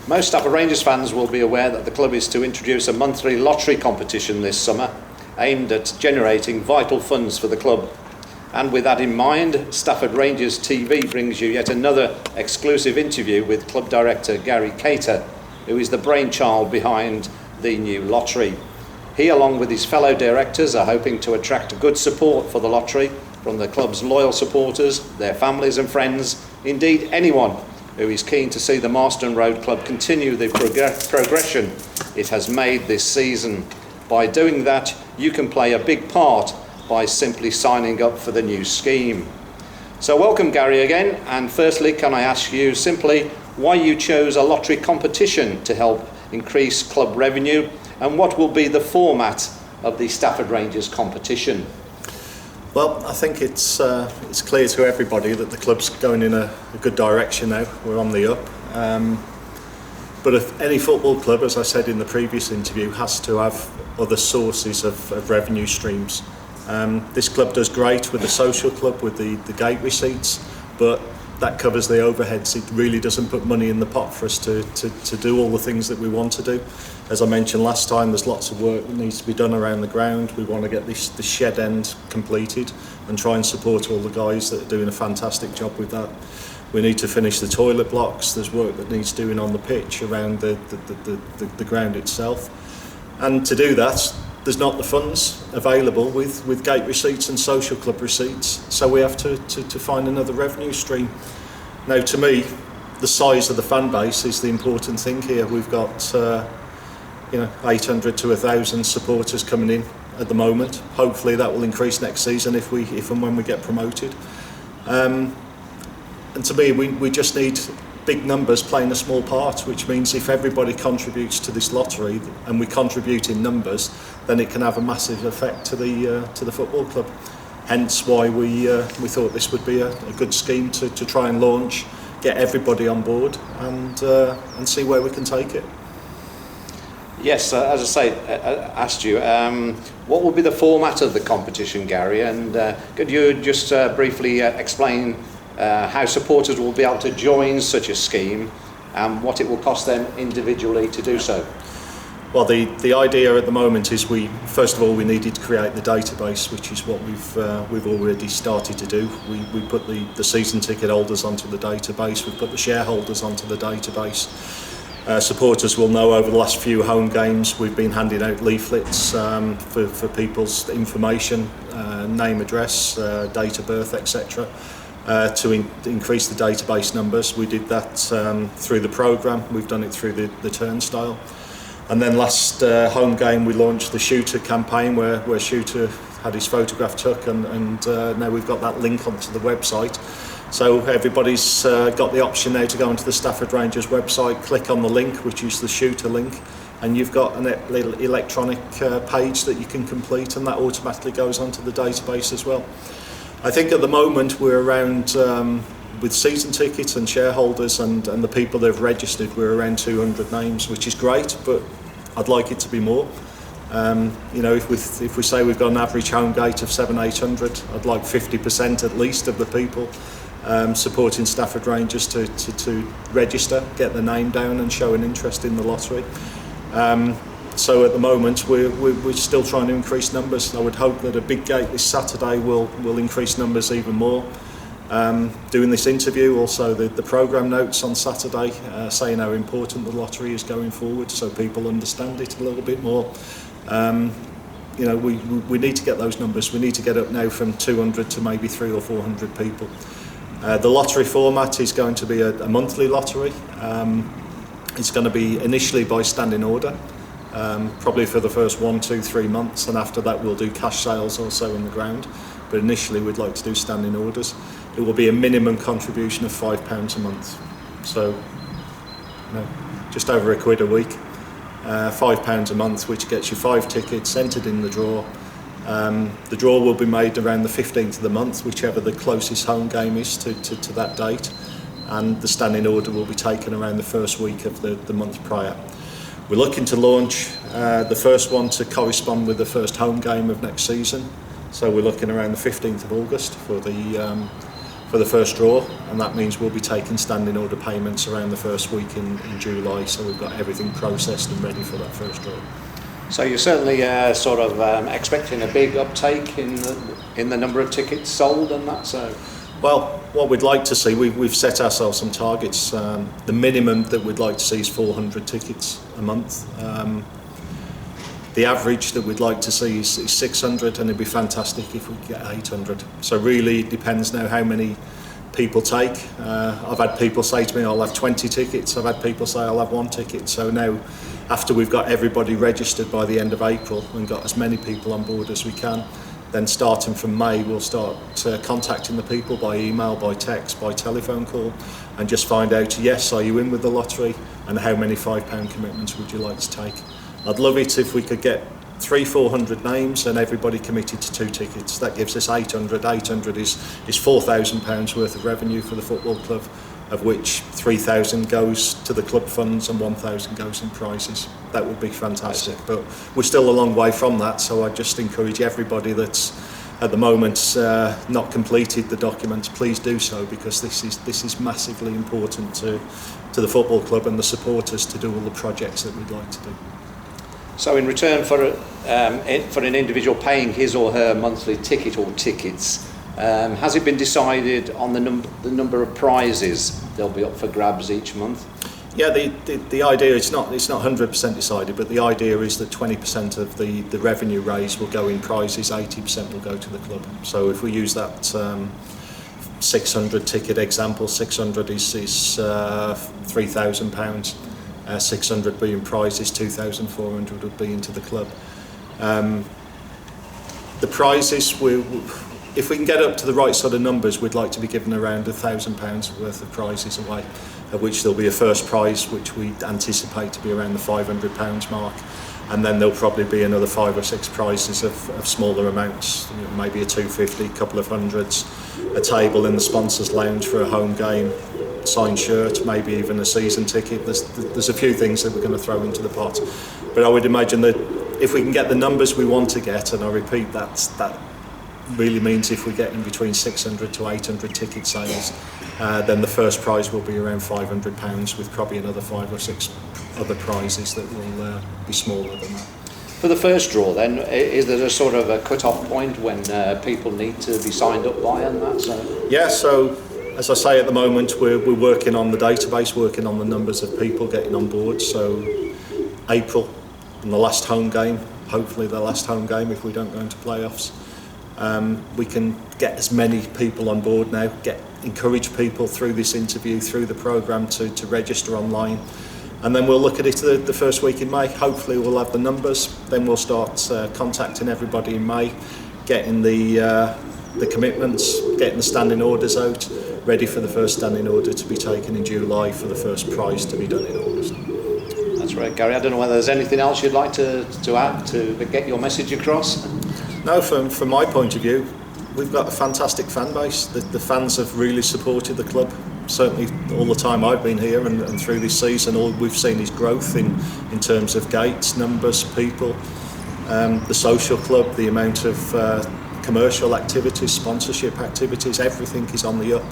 Most Stafford Rangers fans will be aware that the club is to introduce a monthly lottery competition this summer aimed at generating vital funds for the club. And with that in mind, Stafford Rangers TV brings you yet another exclusive interview with Club Director Gary Cater, who is the brainchild behind the new lottery. He, along with his fellow directors, are hoping to attract good support for the lottery from the club's loyal supporters, their families and friends, indeed anyone who is keen to see the Marston Road club continue the progression it has made this season. By doing that, you can play a big part by simply signing up for the new scheme. So welcome, Gary, again, and firstly, can I ask you simply why you chose a lottery competition to help increase club revenue, and what will be the format of the Stafford Rangers competition? Well, I think it's clear to everybody that the club's going in a good direction now. We're on the up. But if any football club, as I said in the previous interview, has to have other sources of revenue streams. This club does great with the social club, with the gate receipts, but that covers the overheads. It really doesn't put money in the pot for us to do all the things that we want to do. As I mentioned last time, there's lots of work that needs to be done around the ground. We want to get the shed end completed and try and support all the guys that are doing a fantastic job with that. We need to finish the toilet blocks. There's work that needs doing on the pitch around the ground itself. And to do that, there's not the funds available with gate receipts and social club receipts, so we have to find another revenue stream. Now, to me, the size of the fan base is the important thing here. We've got 800 to 1,000 supporters coming in at the moment. Hopefully that will increase next season if and when we get promoted. And to me, we just need big numbers playing a small part, which means if everybody contributes to this lottery and we contribute in numbers, then it can have a massive effect to the football club. Hence why we thought this would be a good scheme to try and launch, get everybody on board, and see where we can take it. Yes, as I say, asked you, what will be the format of the competition, Gary? And could you just briefly explain how supporters will be able to join such a scheme and what it will cost them individually to do so? Well, the idea at the moment is we needed to create the database, which is what we've already started to do. We put the season ticket holders onto the database, we've put the shareholders onto the database. Supporters will know over the last few home games we've been handing out leaflets for people's information, name, address, date of birth, etc. To increase the database numbers. We did that through the programme, we've done it through the turnstile. And then last home game we launched the Shooter campaign where Shooter had his photograph took, and now we've got that link onto the website. So everybody's got the option now to go onto the Stafford Rangers website, click on the link, which is the Shooter link, and you've got a little electronic page that you can complete, and that automatically goes onto the database as well. I think at the moment we're around, with season tickets and shareholders and the people that have registered, we're around 200 names, which is great, but I'd like it to be more. If we say we've got an average home gate of 700-800, I'd like 50% at least of the people supporting Stafford Rangers to register, get their name down and show an interest in the lottery. So at the moment we're still trying to increase numbers. I would hope that a big gate this Saturday will increase numbers even more. Doing this interview, also the programme notes on Saturday, saying how important the lottery is going forward, so people understand it a little bit more. We need to get those numbers. We need to get up now from 200 to maybe 300 or 400 people. The lottery format is going to be a monthly lottery. It's going to be initially by standing order, probably for the first 1, 2, 3 months, and after that we'll do cash sales also in the ground. But initially we'd like to do standing orders. It will be a minimum contribution of £5 a month, so just over £1 a week. £5 a month, which gets you 5 tickets entered in the draw. The draw will be made around the 15th of the month, whichever the closest home game is to that date, and the standing order will be taken around the first week of the month prior. We're looking to launch the first one to correspond with the first home game of next season, so we're looking around the 15th of August for for the first draw, and that means we'll be taking standing order payments around the first week in July, so we've got everything processed and ready for that first draw. So you're certainly expecting a big uptake in the number of tickets sold and that. So, well, what we'd like to see, we've set ourselves some targets. The minimum that we'd like to see is 400 tickets a month. The average that we'd like to see is 600, and it'd be fantastic if we could get 800. So really it depends now how many people take. I've had people say to me, I'll have 20 tickets. I've had people say I'll have 1 ticket. So now, after we've got everybody registered by the end of April and got as many people on board as we can, then starting from May we'll start contacting the people by email, by text, by telephone call, and just find out, yes, are you in with the lottery, and how many £5 commitments would you like to take. I'd love it if we could get 300-400 names and everybody committed to 2 tickets. That gives us 800. 800 is £4,000 worth of revenue for the football club, of which 3,000 goes to the club funds and 1,000 goes in prizes. That would be fantastic, but we're still a long way from that, so I just encourage everybody that's at the moment not completed the document, please do so, because this is massively important to the football club and the supporters to do all the projects that we'd like to do. So in return for an individual paying his or her monthly ticket or tickets, has it been decided on the number of prizes they'll be up for grabs each month? Yeah, the idea, it's not 100% decided, but the idea is that 20% of the revenue raised will go in prizes, 80% will go to the club. So if we use that 600 ticket example, 600 is £3,000. 600 being prizes, 2,400 would be into the club. The prizes, if we can get up to the right sort of numbers, we'd like to be giving around £1,000 worth of prizes away, of which there'll be a first prize which we anticipate to be around the £500 mark, and then there'll probably be another 5 or 6 prizes of smaller amounts, maybe a 250, a couple of hundreds, a table in the sponsors lounge for a home game, signed shirt, maybe even a season ticket. There's a few things that we're going to throw into the pot, but I would imagine that if we can get the numbers we want to get, and I repeat that really means if we get in between 600 to 800 ticket sales, then the first prize will be around £500, with probably another 5 or 6 other prizes that will be smaller than that. For the first draw then, is there a sort of a cut-off point when people need to be signed up by and that? So? Yeah, so as I say, at the moment we're working on the database, working on the numbers of people getting on board. So April, and the last home game, hopefully the last home game if we don't go into playoffs, we can get as many people on board now, encourage people through this interview, through the programme to register online. And then we'll look at it the first week in May. Hopefully we'll have the numbers, then we'll start contacting everybody in May, getting the commitments, getting the standing orders out, ready for the first standing order to be taken in July, for the first prize to be done in August. That's right, Gary. I don't know whether there's anything else you'd like to add to get your message across? No, from my point of view, we've got a fantastic fan base. The fans have really supported the club. Certainly all the time I've been here and through this season, all we've seen is growth in terms of gates, numbers, people, the social club, the amount of commercial activities, sponsorship activities, everything is on the up.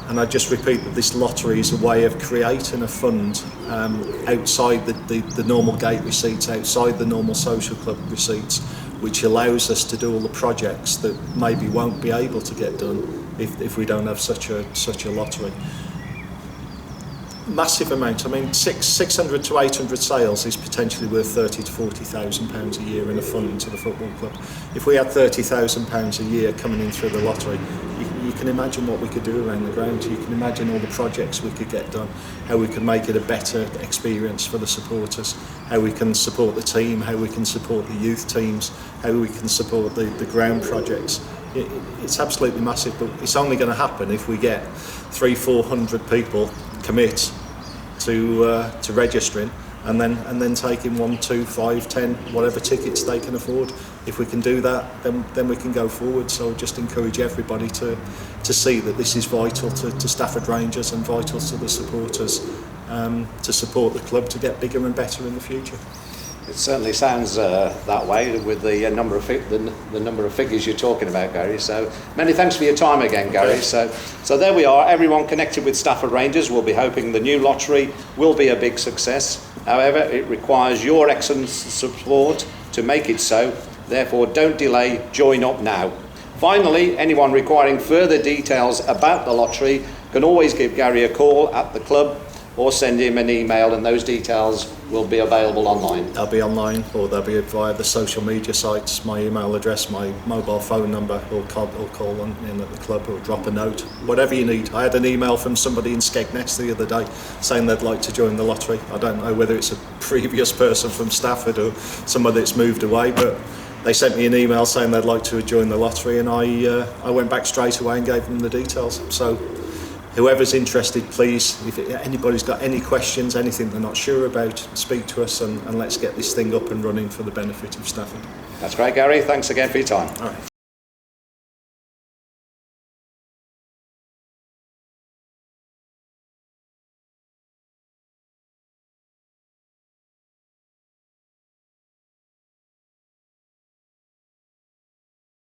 And I just repeat that this lottery is a way of creating a fund outside the normal gate receipts, outside the normal social club receipts, which allows us to do all the projects that maybe won't be able to get done if we don't have such a lottery. Massive amount. I mean, 600 to 800 sales is potentially worth £30,000 to £40,000 a year in a fund to the football club. If we had £30,000 a year coming in through the lottery, you can imagine what we could do around the ground. You can imagine all the projects we could get done, how we can make it a better experience for the supporters, how we can support the team, how we can support the youth teams, how we can support the ground projects. It's absolutely massive, but it's only going to happen if we get 300-400 people commit to registering, and then taking 1, 2, 5, 10, whatever tickets they can afford. If we can do that, then we can go forward. So just encourage everybody to see that this is vital to Stafford Rangers and vital to the supporters, to support the club to get bigger and better in the future. It certainly sounds that way with the number of the number of figures you're talking about, Gary. So many thanks for your time again, Gary. So there we are. Everyone connected with Stafford Rangers will be hoping the new lottery will be a big success. However, it requires your excellent support to make it so. Therefore, don't delay. Join up now. Finally, anyone requiring further details about the lottery can always give Gary a call at the club or send him an email, and those details will be available online. They'll be online, or they'll be via the social media sites, my email address, my mobile phone number, or call in at the club, or drop a note, whatever you need. I had an email from somebody in Skegness the other day saying they'd like to join the lottery. I don't know whether it's a previous person from Stafford or somebody that's moved away, but they sent me an email saying they'd like to join the lottery, and I went back straight away and gave them the details. So whoever's interested, please, if anybody's got any questions, anything they're not sure about, speak to us, and let's get this thing up and running for the benefit of Stafford. That's great, Gary. Thanks again for your time. All right.